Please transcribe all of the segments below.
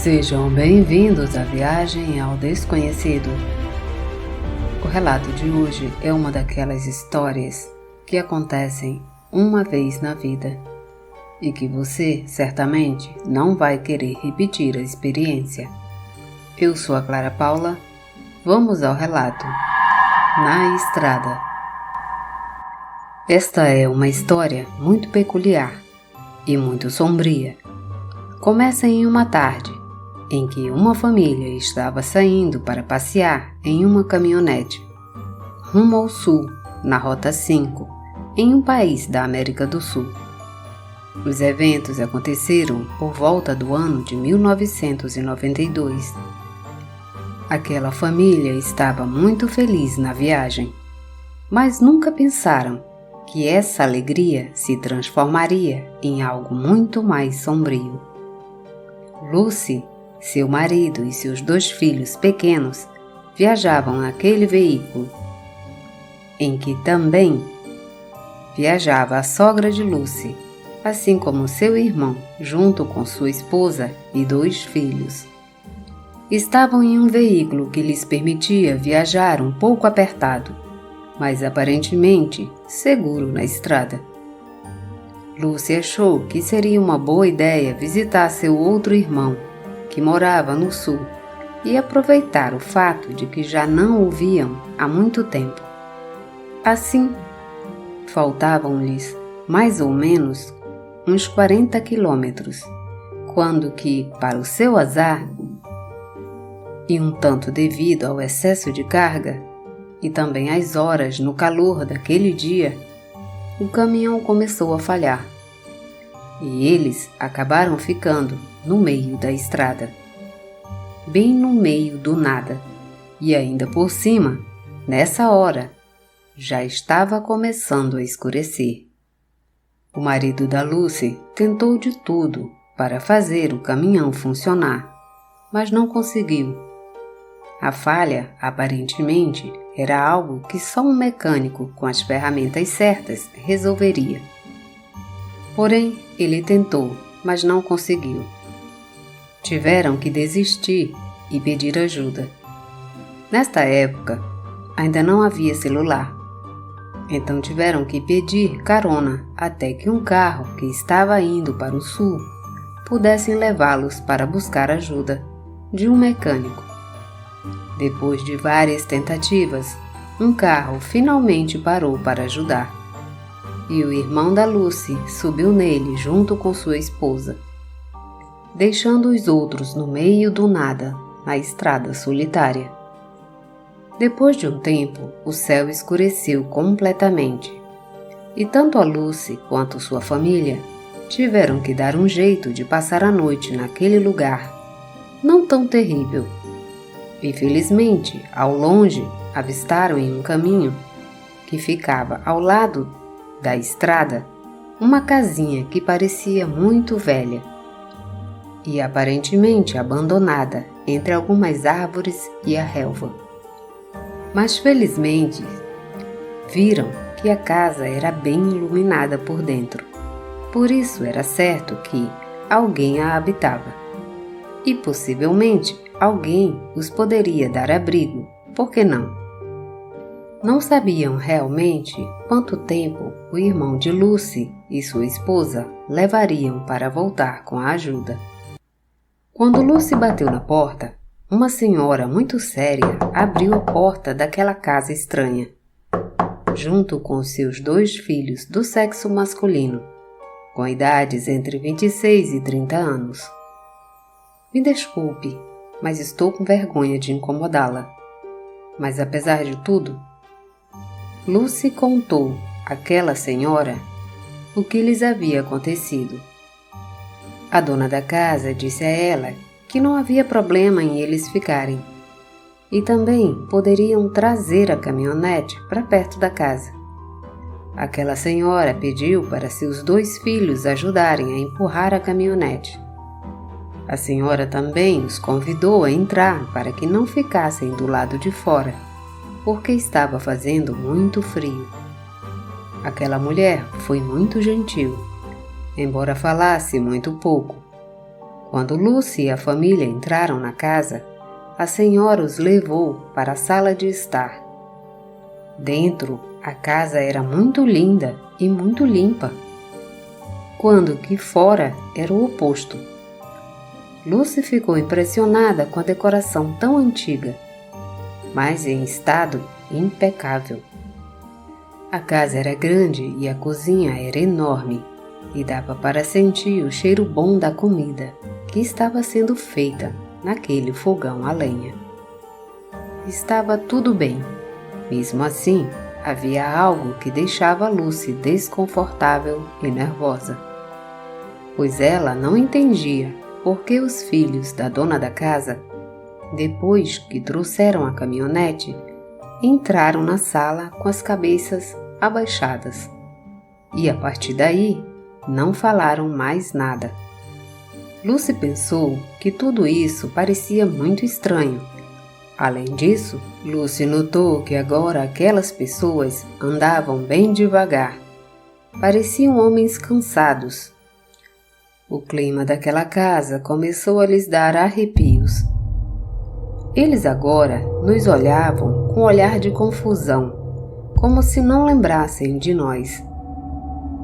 Sejam bem-vindos à viagem ao desconhecido. O relato de hoje é uma daquelas histórias que acontecem uma vez na vida e que você certamente não vai querer repetir a experiência. Eu sou a Clara Paula. Vamos ao relato. Na estrada. Esta é uma história muito peculiar e muito sombria. Começa em uma tarde em que uma família estava saindo para passear em uma caminhonete rumo ao sul, na Rota 5, em um país da América do Sul. Os eventos aconteceram por volta do ano de 1992. Aquela família estava muito feliz na viagem, mas nunca pensaram que essa alegria se transformaria em algo muito mais sombrio. Lucy, seu marido e seus 2 filhos pequenos viajavam naquele veículo, em que também viajava a sogra de Lucy, assim como seu irmão, junto com sua esposa e 2 filhos. Estavam em um veículo que lhes permitia viajar um pouco apertado, mas aparentemente seguro na estrada. Lucy achou que seria uma boa ideia visitar seu outro irmão, que morava no sul, e aproveitar o fato de que já não o viam há muito tempo. Assim, faltavam-lhes mais ou menos uns 40 quilômetros, quando que, para o seu azar, e um tanto devido ao excesso de carga, e também às horas no calor daquele dia, o caminhão começou a falhar, e eles acabaram ficando no meio da estrada, bem no meio do nada, e ainda por cima, nessa hora, já estava começando a escurecer. O marido da Lucy tentou de tudo para fazer o caminhão funcionar, mas não conseguiu. A falha, aparentemente, era algo que só um mecânico com as ferramentas certas resolveria. Porém, ele tentou, mas não conseguiu. Tiveram que desistir e pedir ajuda. Nesta época, ainda não havia celular. Então tiveram que pedir carona até que um carro que estava indo para o sul pudessem levá-los para buscar ajuda de um mecânico. Depois de várias tentativas, um carro finalmente parou para ajudar, e o irmão da Lucy subiu nele junto com sua esposa, deixando os outros no meio do nada, na estrada solitária. Depois de um tempo, o céu escureceu completamente, e tanto a Lucy quanto sua família tiveram que dar um jeito de passar a noite naquele lugar não tão terrível. E felizmente, ao longe, avistaram em um caminho que ficava ao lado da estrada uma casinha que parecia muito velha e aparentemente abandonada entre algumas árvores e a relva. Mas felizmente, viram que a casa era bem iluminada por dentro, por isso era certo que alguém a habitava. E possivelmente alguém os poderia dar abrigo, por que não? Não sabiam realmente quanto tempo o irmão de Lucy e sua esposa levariam para voltar com a ajuda. Quando Lucy bateu na porta, uma senhora muito séria abriu a porta daquela casa estranha, junto com seus 2 filhos do sexo masculino, com idades entre 26 e 30 anos. Me desculpe, mas estou com vergonha de incomodá-la. Mas apesar de tudo, Lucy contou àquela senhora o que lhes havia acontecido. A dona da casa disse a ela que não havia problema em eles ficarem, e também poderiam trazer a caminhonete para perto da casa. Aquela senhora pediu para seus 2 filhos ajudarem a empurrar a caminhonete. A senhora também os convidou a entrar para que não ficassem do lado de fora, porque estava fazendo muito frio. Aquela mulher foi muito gentil, embora falasse muito pouco, Quando Lucy e a família entraram na casa, a senhora os levou para a sala de estar. Dentro, a casa era muito linda e muito limpa, quando que fora era o oposto. Lucy ficou impressionada com a decoração tão antiga, mas em estado impecável. A casa era grande e a cozinha era enorme, e dava para sentir o cheiro bom da comida que estava sendo feita naquele fogão a lenha. Estava tudo bem. Mesmo assim, havia algo que deixava Lucy desconfortável e nervosa, pois ela não entendia por que os filhos da dona da casa, depois que trouxeram a caminhonete, entraram na sala com as cabeças abaixadas e, a partir daí, não falaram mais nada. Lucy pensou que tudo isso parecia muito estranho. Além disso, Lucy notou que agora aquelas pessoas andavam bem devagar. Pareciam homens cansados. O clima daquela casa começou a lhes dar arrepios. Eles agora nos olhavam com um olhar de confusão, como se não lembrassem de nós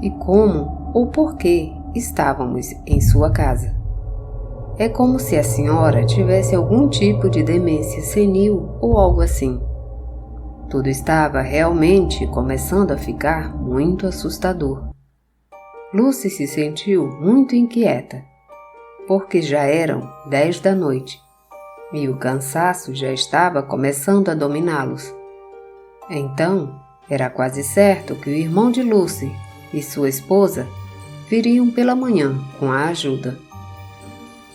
e como ou por que estávamos em sua casa. É como se a senhora tivesse algum tipo de demência senil ou algo assim. Tudo estava realmente começando a ficar muito assustador. Lucy se sentiu muito inquieta, porque já eram 10 da noite e o cansaço já estava começando a dominá-los. Então, era quase certo que o irmão de Lucy e sua esposa viriam pela manhã com a ajuda.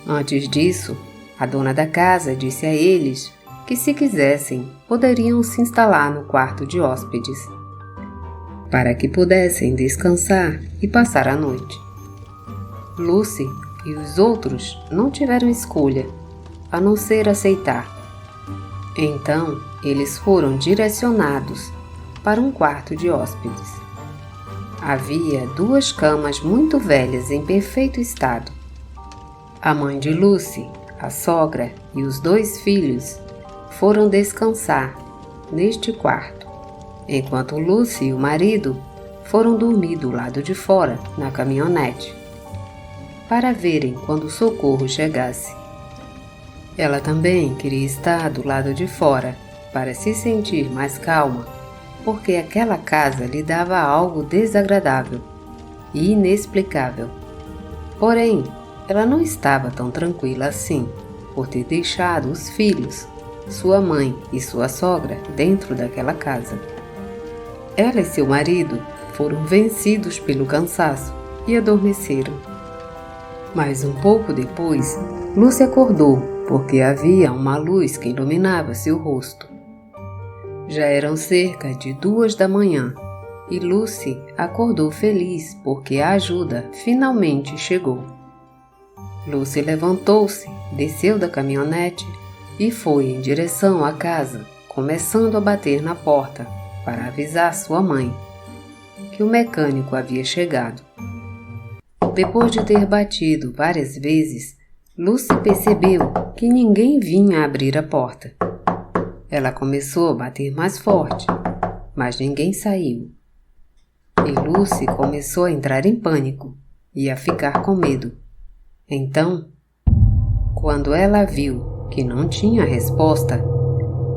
Antes disso, a dona da casa disse a eles que, se quisessem, poderiam se instalar no quarto de hóspedes, para que pudessem descansar e passar a noite. Lucy e os outros não tiveram escolha, a não ser aceitar. Então, eles foram direcionados para um quarto de hóspedes. Havia 2 camas muito velhas em perfeito estado. A mãe de Lucy, a sogra e os 2 filhos foram descansar neste quarto, enquanto Lucy e o marido foram dormir do lado de fora, na caminhonete, para verem quando o socorro chegasse. Ela também queria estar do lado de fora, para se sentir mais calma, porque aquela casa lhe dava algo desagradável e inexplicável. Porém, ela não estava tão tranquila assim, por ter deixado os filhos, sua mãe e sua sogra dentro daquela casa. Ela e seu marido foram vencidos pelo cansaço e adormeceram. Mas um pouco depois, Lucy acordou porque havia uma luz que iluminava seu rosto. Já eram cerca de 2 da manhã e Lucy acordou feliz porque a ajuda finalmente chegou. Lucy levantou-se, desceu da caminhonete e foi em direção à casa, começando a bater na porta para avisar sua mãe que o mecânico havia chegado. Depois de ter batido várias vezes, Lucy percebeu que ninguém vinha abrir a porta. Ela começou a bater mais forte, mas ninguém saiu. E Lucy começou a entrar em pânico e a ficar com medo. Então, quando ela viu que não tinha resposta,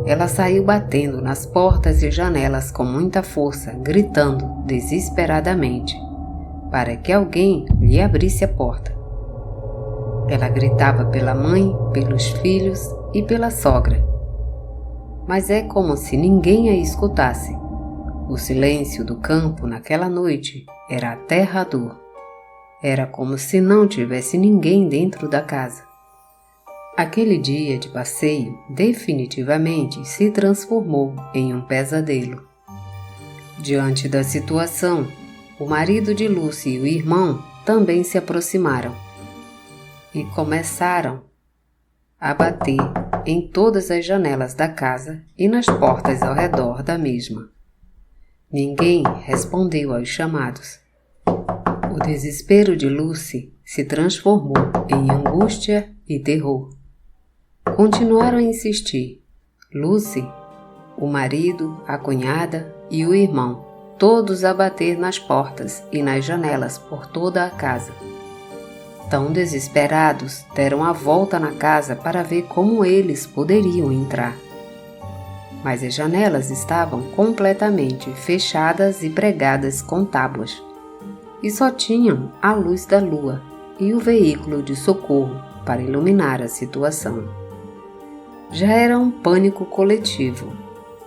ela saiu batendo nas portas e janelas com muita força, gritando desesperadamente para que alguém lhe abrisse a porta. Ela gritava pela mãe, pelos filhos e pela sogra, mas é como se ninguém a escutasse. O silêncio do campo naquela noite era aterrador. Era como se não tivesse ninguém dentro da casa. Aquele dia de passeio definitivamente se transformou em um pesadelo. Diante da situação, o marido de Lucy e o irmão também se aproximaram e começaram a bater em todas as janelas da casa e nas portas ao redor da mesma. Ninguém respondeu aos chamados. O desespero de Lucy se transformou em angústia e terror. Continuaram a insistir. Lucy, o marido, a cunhada e o irmão, todos a bater nas portas e nas janelas por toda a casa. Tão desesperados, deram a volta na casa para ver como eles poderiam entrar. Mas as janelas estavam completamente fechadas e pregadas com tábuas, e só tinham a luz da lua e o veículo de socorro para iluminar a situação. Já era um pânico coletivo.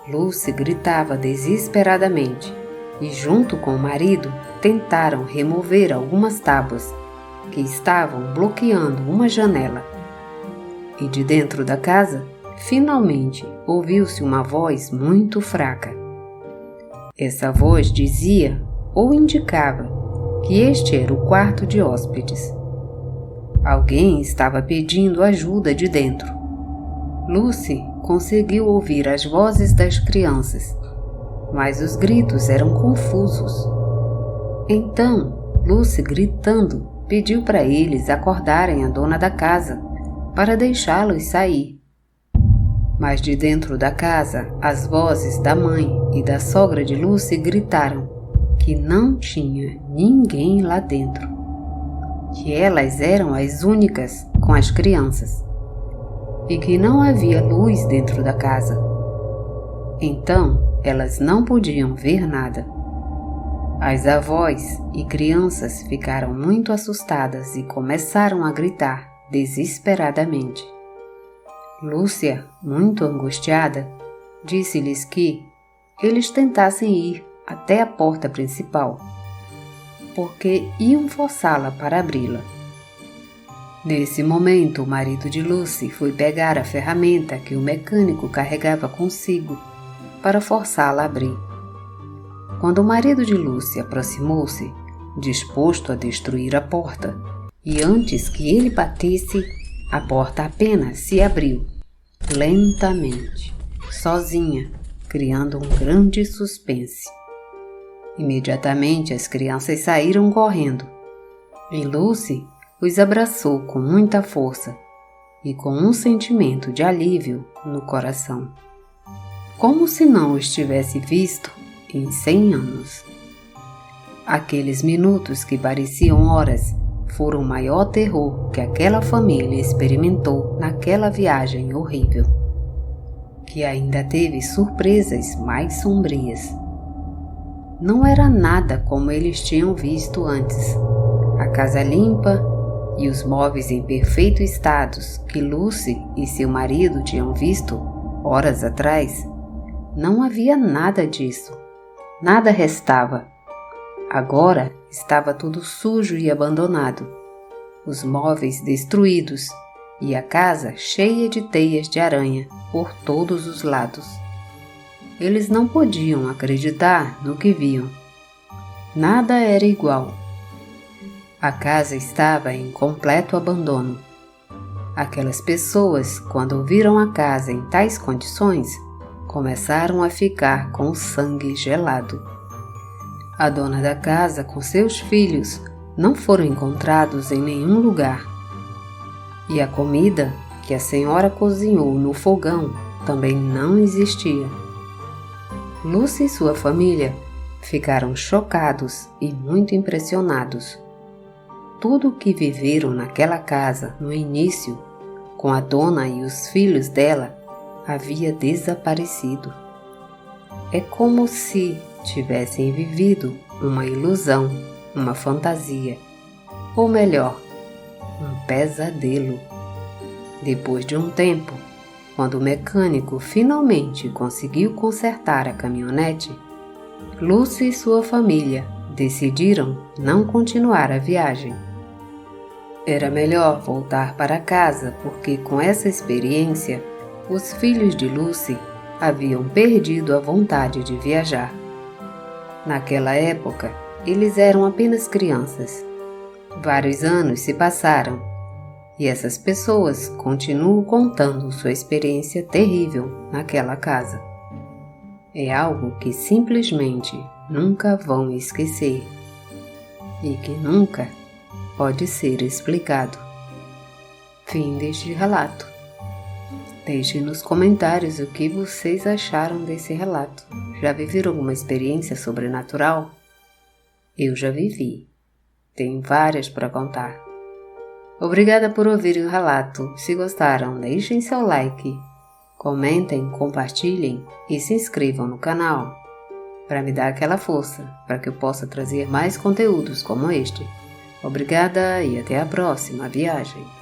Lucy gritava desesperadamente e, junto com o marido, tentaram remover algumas tábuas que estavam bloqueando uma janela. E de dentro da casa, finalmente ouviu-se uma voz muito fraca. Essa voz dizia ou indicava que este era o quarto de hóspedes. Alguém estava pedindo ajuda de dentro. Lucy conseguiu ouvir as vozes das crianças, mas os gritos eram confusos. Então, Lucy, gritando, pediu para eles acordarem a dona da casa para deixá-los sair. Mas de dentro da casa, as vozes da mãe e da sogra de Lucy gritaram que não tinha ninguém lá dentro, que elas eram as únicas com as crianças e que não havia luz dentro da casa. Então, elas não podiam ver nada. As avós e crianças ficaram muito assustadas e começaram a gritar desesperadamente. Lúcia, muito angustiada, disse-lhes que eles tentassem ir até a porta principal, porque iam forçá-la para abri-la. Nesse momento, o marido de Lucy foi pegar a ferramenta que o mecânico carregava consigo para forçá-la a abrir. Quando o marido de Lucy aproximou-se, disposto a destruir a porta, e antes que ele batesse, a porta apenas se abriu, lentamente, sozinha, criando um grande suspense. Imediatamente as crianças saíram correndo, e Lucy os abraçou com muita força e com um sentimento de alívio no coração, como se não os tivesse visto em 100 anos. Aqueles minutos que pareciam horas foram o maior terror que aquela família experimentou naquela viagem horrível, que ainda teve surpresas mais sombrias. Não era nada como eles tinham visto antes. A casa limpa e os móveis em perfeito estado que Lucy e seu marido tinham visto horas atrás, não havia nada disso. Nada restava. Agora estava tudo sujo e abandonado, os móveis destruídos e a casa cheia de teias de aranha por todos os lados. Eles não podiam acreditar no que viam. Nada era igual. A casa estava em completo abandono. Aquelas pessoas, quando viram a casa em tais condições, começaram a ficar com o sangue gelado. A dona da casa com seus filhos não foram encontrados em nenhum lugar. E a comida que a senhora cozinhou no fogão também não existia. Lucy e sua família ficaram chocados e muito impressionados. Tudo o que viveram naquela casa no início, com a dona e os filhos dela, havia desaparecido. É como se tivessem vivido uma ilusão, uma fantasia, ou melhor, um pesadelo. Depois de um tempo, quando o mecânico finalmente conseguiu consertar a caminhonete, Lucy e sua família decidiram não continuar a viagem. Era melhor voltar para casa porque, com essa experiência, os filhos de Lucy haviam perdido a vontade de viajar. Naquela época, eles eram apenas crianças. Vários anos se passaram e essas pessoas continuam contando sua experiência terrível naquela casa. É algo que simplesmente nunca vão esquecer. e que nunca pode ser explicado. Fim deste relato. Deixe nos comentários o que vocês acharam desse relato. Já viveram alguma experiência sobrenatural? Eu já vivi. Tenho várias para contar. Obrigada por ouvirem o relato. Se gostaram, deixem seu like, comentem, compartilhem e se inscrevam no canal para me dar aquela força para que eu possa trazer mais conteúdos como este. Obrigada e até a próxima viagem.